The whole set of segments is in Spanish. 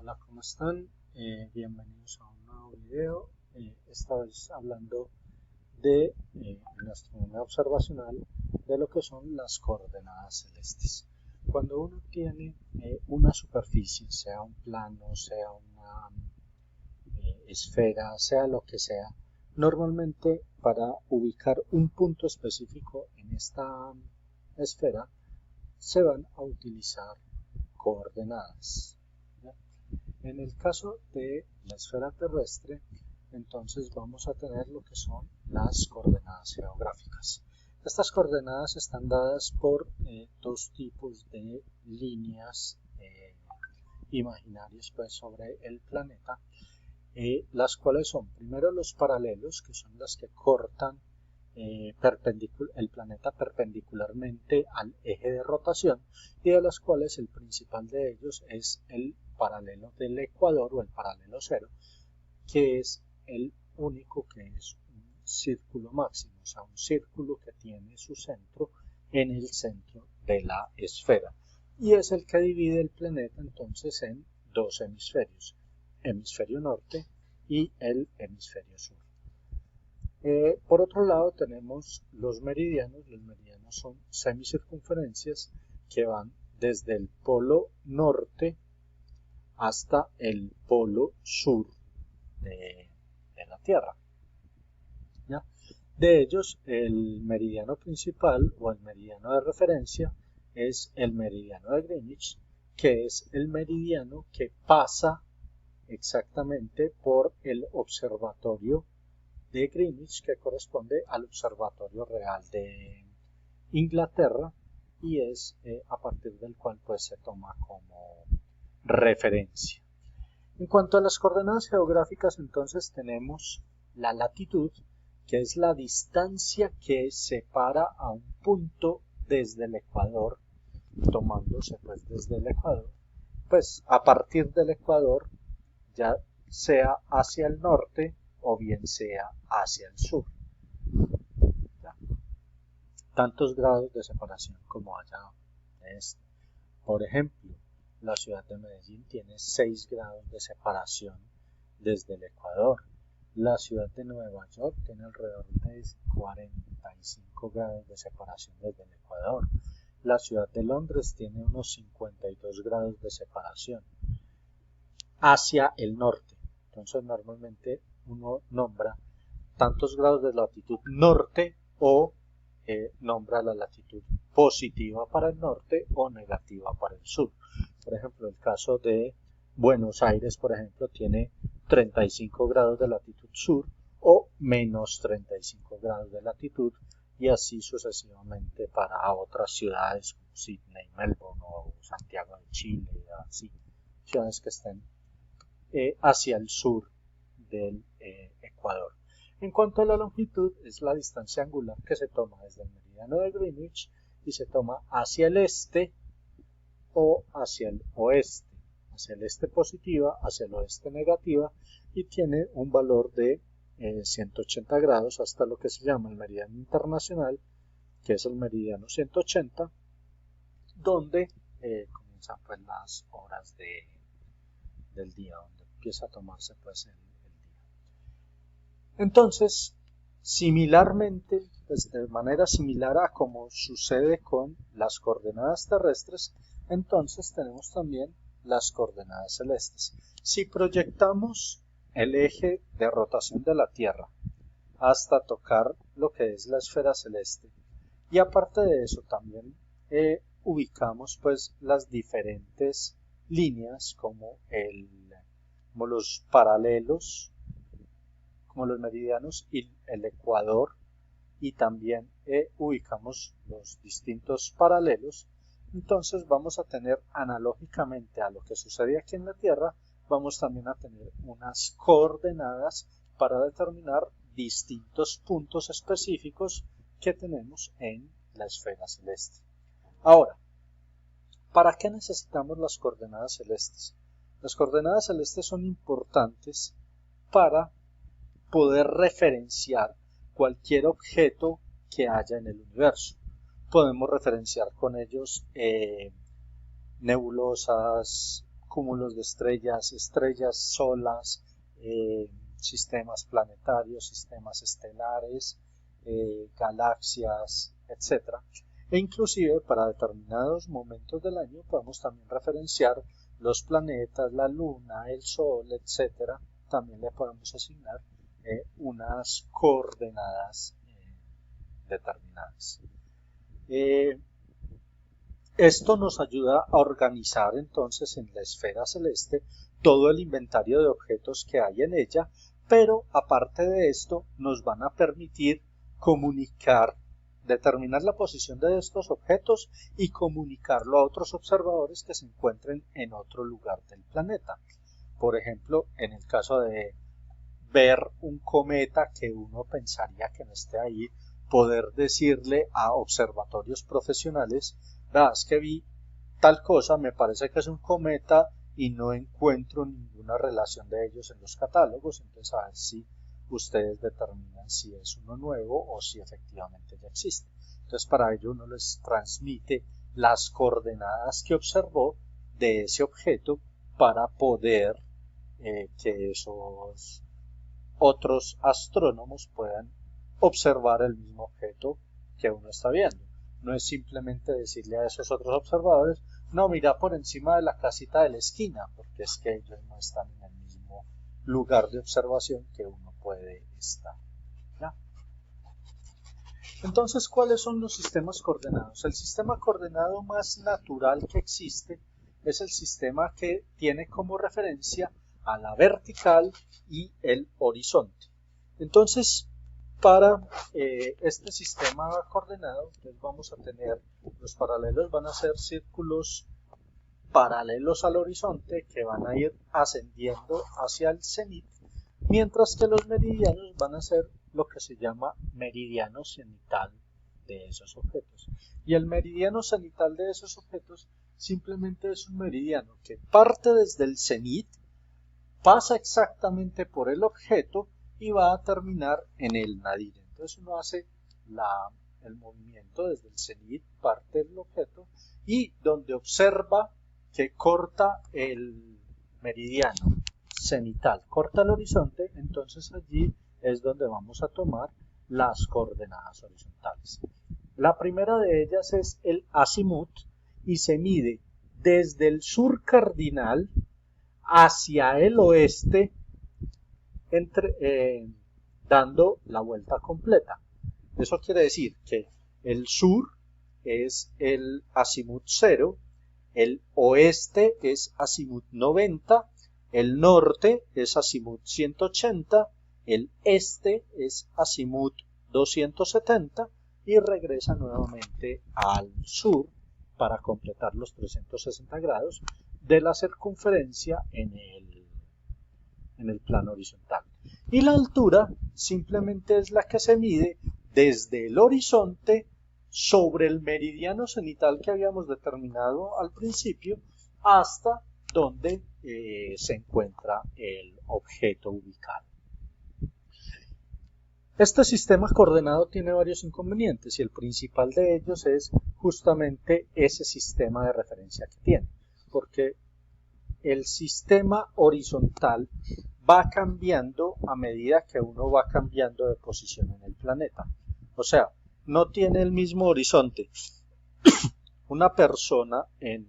Hola, ¿cómo están? Bienvenidos a un nuevo video, esta vez hablando de en astronomía observacional de lo que son las coordenadas celestes. Cuando uno tiene una superficie, sea un plano, sea una esfera, sea lo que sea, normalmente para ubicar un punto específico en esta esfera se van a utilizar coordenadas. En el caso de la esfera terrestre, entonces vamos a tener lo que son las coordenadas geográficas. Estas coordenadas están dadas por dos tipos de líneas imaginarias pues, sobre el planeta, las cuales son primero los paralelos, que son las que cortan el planeta perpendicularmente al eje de rotación, y de las cuales el principal de ellos es el paralelo del ecuador o el paralelo cero, que es el único que es un círculo máximo, o sea, un círculo que tiene su centro en el centro de la esfera, y es el que divide el planeta entonces en dos hemisferios, hemisferio norte y el hemisferio sur. Por otro lado tenemos los meridianos. Los meridianos son semicircunferencias que van desde el polo norte hasta el polo sur de la Tierra. ¿Ya? De ellos, el meridiano principal o el meridiano de referencia es el meridiano de Greenwich, que es el meridiano que pasa exactamente por el observatorio de Greenwich, que corresponde al observatorio real de Inglaterra, y es a partir del cual pues se toma como referencia. En cuanto a las coordenadas geográficas, entonces tenemos la latitud, que es la distancia que separa a un punto desde el ecuador, tomándose pues desde el ecuador, pues a partir del ecuador, ya sea hacia el norte o bien sea hacia el sur. ¿Ya? Tantos grados de separación como haya de este. Por ejemplo, la ciudad de Medellín tiene 6 grados de separación desde el ecuador. La ciudad de Nueva York tiene alrededor de 45 grados de separación desde el ecuador. La ciudad de Londres tiene unos 52 grados de separación hacia el norte. Entonces normalmente uno nombra tantos grados de latitud norte o nombra la latitud positiva para el norte o negativa para el sur. Por ejemplo, el caso de Buenos Aires, por ejemplo, tiene 35 grados de latitud sur o menos 35 grados de latitud, y así sucesivamente para otras ciudades como Sydney, Melbourne o Santiago de Chile, así, ciudades que estén hacia el sur del ecuador. En cuanto a la longitud, es la distancia angular que se toma desde el meridiano de Greenwich y se toma hacia el este o hacia el oeste. Hacia el este positiva, hacia el oeste negativa, y tiene un valor de 180 grados hasta lo que se llama el meridiano internacional, que es el meridiano 180, donde comienzan pues las horas del día, donde empieza a tomarse pues el día. Entonces, similarmente, pues de manera similar a como sucede con las coordenadas terrestres, entonces tenemos también las coordenadas celestes. Si proyectamos el eje de rotación de la Tierra hasta tocar lo que es la esfera celeste, y aparte de eso también ubicamos pues las diferentes líneas como los paralelos, como los meridianos y el ecuador, y también ubicamos los distintos paralelos, entonces vamos a tener analógicamente a lo que sucede aquí en la Tierra, vamos también a tener unas coordenadas para determinar distintos puntos específicos que tenemos en la esfera celeste. Ahora, ¿para qué necesitamos las coordenadas celestes? Las coordenadas celestes son importantes para poder referenciar cualquier objeto que haya en el universo. Podemos referenciar con ellos nebulosas, cúmulos de estrellas, estrellas solas, sistemas planetarios, sistemas estelares, galaxias, etc. E inclusive para determinados momentos del año podemos también referenciar los planetas, la luna, el sol, etc. También le podemos asignar unas coordenadas determinadas. Esto nos ayuda a organizar entonces en la esfera celeste todo el inventario de objetos que hay en ella, pero aparte de esto nos van a permitir comunicar, determinar la posición de estos objetos y comunicarlo a otros observadores que se encuentren en otro lugar del planeta. Por ejemplo, en el caso de ver un cometa que uno pensaría que no esté ahí, poder decirle a observatorios profesionales, es que vi tal cosa, me parece que es un cometa y no encuentro ninguna relación de ellos en los catálogos, entonces a ver si ustedes determinan si es uno nuevo o si efectivamente ya existe. Entonces para ello uno les transmite las coordenadas que observó de ese objeto para poder que esos otros astrónomos puedan observar el mismo objeto que uno está viendo. No es simplemente decirle a esos otros observadores, no, mira por encima de la casita de la esquina, porque es que ellos no están en el mismo lugar de observación que uno puede estar. ¿Ya? Entonces, ¿cuáles son los sistemas coordenados? El sistema coordenado más natural que existe es el sistema que tiene como referencia a la vertical y el horizonte. Entonces, para este sistema coordenado, pues vamos a tener, los paralelos van a ser círculos paralelos al horizonte que van a ir ascendiendo hacia el cenit, mientras que los meridianos van a ser lo que se llama meridiano cenital de esos objetos. Y el meridiano cenital de esos objetos simplemente es un meridiano que parte desde el cenit, pasa exactamente por el objeto y va a terminar en el nadir. Entonces uno hace el movimiento desde el cenit, parte del objeto, y donde observa que corta el meridiano cenital, corta el horizonte, entonces allí es donde vamos a tomar las coordenadas horizontales. La primera de ellas es el azimut y se mide desde el sur cardinal hacia el oeste, dando la vuelta completa. Eso quiere decir que el sur es el azimut 0, el oeste es azimut 90, el norte es azimut 180, el este es azimut 270 y regresa nuevamente al sur para completar los 360 grados de la circunferencia en el plano horizontal. Y la altura simplemente es la que se mide desde el horizonte sobre el meridiano cenital que habíamos determinado al principio hasta donde se encuentra el objeto ubicado. Este sistema coordenado tiene varios inconvenientes y el principal de ellos es justamente ese sistema de referencia que tiene, porque el sistema horizontal va cambiando a medida que uno va cambiando de posición en el planeta. O sea, no tiene el mismo horizonte una persona en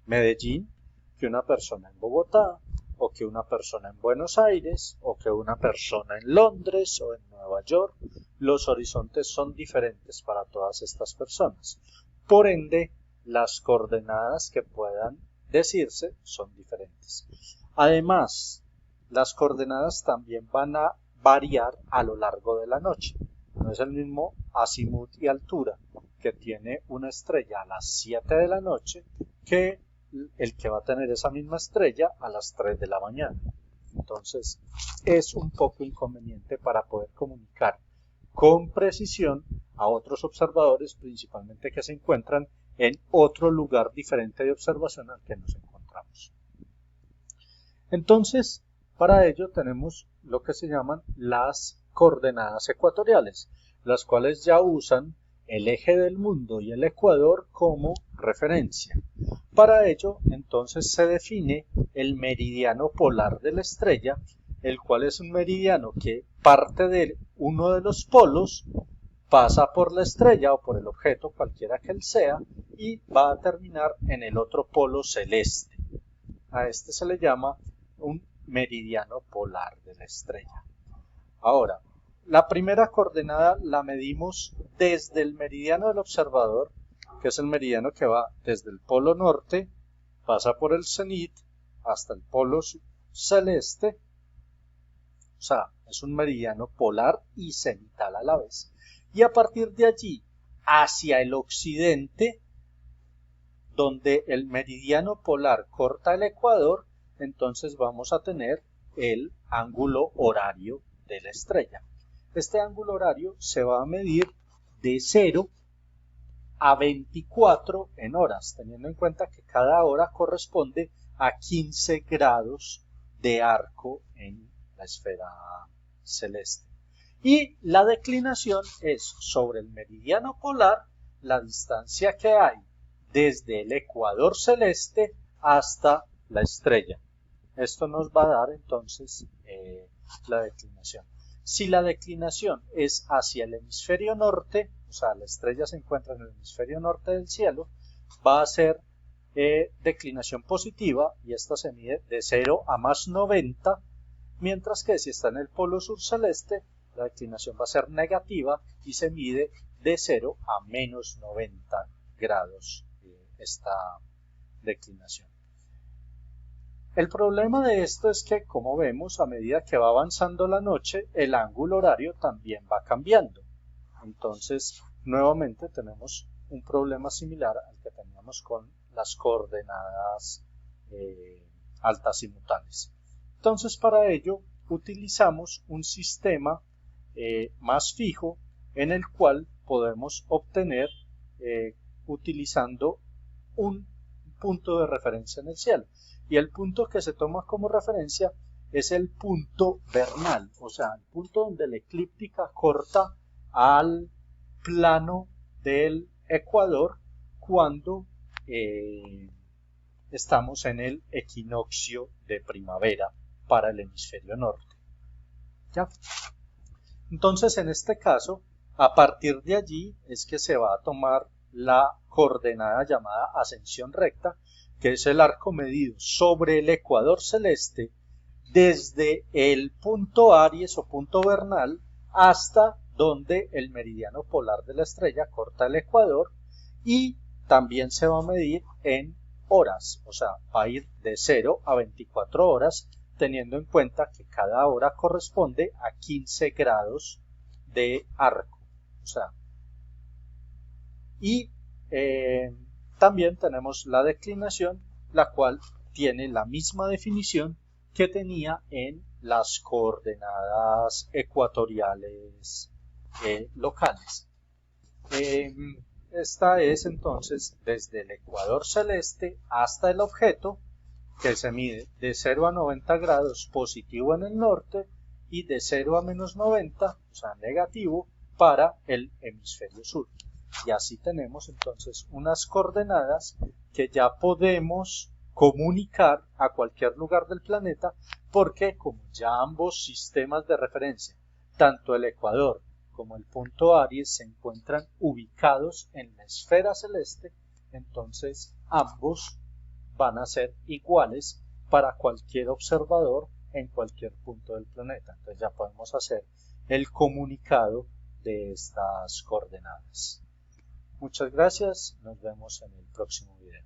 Medellín que una persona en Bogotá, o que una persona en Buenos Aires, o que una persona en Londres o en Nueva York. Los horizontes son diferentes para todas estas personas. Por ende, las coordenadas que puedan decirse son diferentes. Además, las coordenadas también van a variar a lo largo de la noche. No es el mismo azimut y altura que tiene una estrella a las 7 de la noche que el que va a tener esa misma estrella a las 3 de la mañana. Entonces, es un poco inconveniente para poder comunicar con precisión a otros observadores, principalmente que se encuentran en otro lugar diferente de observación al que nos encontramos. Entonces, para ello tenemos lo que se llaman las coordenadas ecuatoriales, las cuales ya usan el eje del mundo y el ecuador como referencia. Para ello, entonces, se define el meridiano polar de la estrella, el cual es un meridiano que parte de uno de los polos, pasa por la estrella o por el objeto, cualquiera que él sea, y va a terminar en el otro polo celeste. A este se le llama un meridiano polar de la estrella. Ahora, la primera coordenada la medimos desde el meridiano del observador, que es el meridiano que va desde el polo norte, pasa por el cenit hasta el polo celeste, o sea, es un meridiano polar y cenital a la vez. Y a partir de allí, hacia el occidente, donde el meridiano polar corta el ecuador, entonces vamos a tener el ángulo horario de la estrella. Este ángulo horario se va a medir de 0 a 24 en horas, teniendo en cuenta que cada hora corresponde a 15 grados de arco en la esfera celeste. Y la declinación es sobre el meridiano polar, la distancia que hay desde el ecuador celeste hasta la estrella. Esto nos va a dar entonces la declinación. Si la declinación es hacia el hemisferio norte, o sea, la estrella se encuentra en el hemisferio norte del cielo, va a ser declinación positiva y esta se mide de 0 a más 90, mientras que si está en el polo sur celeste, la declinación va a ser negativa y se mide de 0 a menos 90 grados esta declinación. El problema de esto es que, como vemos, a medida que va avanzando la noche, el ángulo horario también va cambiando. Entonces, nuevamente tenemos un problema similar al que teníamos con las coordenadas altasimutales. Entonces, para ello, utilizamos un sistema más fijo en el cual podemos obtener utilizando un punto de referencia en el cielo. Y el punto que se toma como referencia es el punto vernal, o sea, el punto donde la eclíptica corta al plano del ecuador cuando estamos en el equinoccio de primavera para el hemisferio norte. ¿Ya? Entonces, en este caso, a partir de allí es que se va a tomar la coordenada llamada ascensión recta, que es el arco medido sobre el ecuador celeste desde el punto Aries o punto vernal hasta donde el meridiano polar de la estrella corta el ecuador, y también se va a medir en horas, o sea, va a ir de 0 a 24 horas, teniendo en cuenta que cada hora corresponde a 15 grados de arco, o sea, y también tenemos la declinación, la cual tiene la misma definición que tenía en las coordenadas ecuatoriales locales. Esta es entonces desde el ecuador celeste hasta el objeto, que se mide de 0 a 90 grados positivo en el norte y de 0 a menos 90, o sea negativo, para el hemisferio sur. Y así tenemos entonces unas coordenadas que ya podemos comunicar a cualquier lugar del planeta, porque como ya ambos sistemas de referencia, tanto el ecuador como el punto Aries, se encuentran ubicados en la esfera celeste, entonces ambos van a ser iguales para cualquier observador en cualquier punto del planeta. Entonces ya podemos hacer el comunicado de estas coordenadas. Muchas gracias, nos vemos en el próximo video.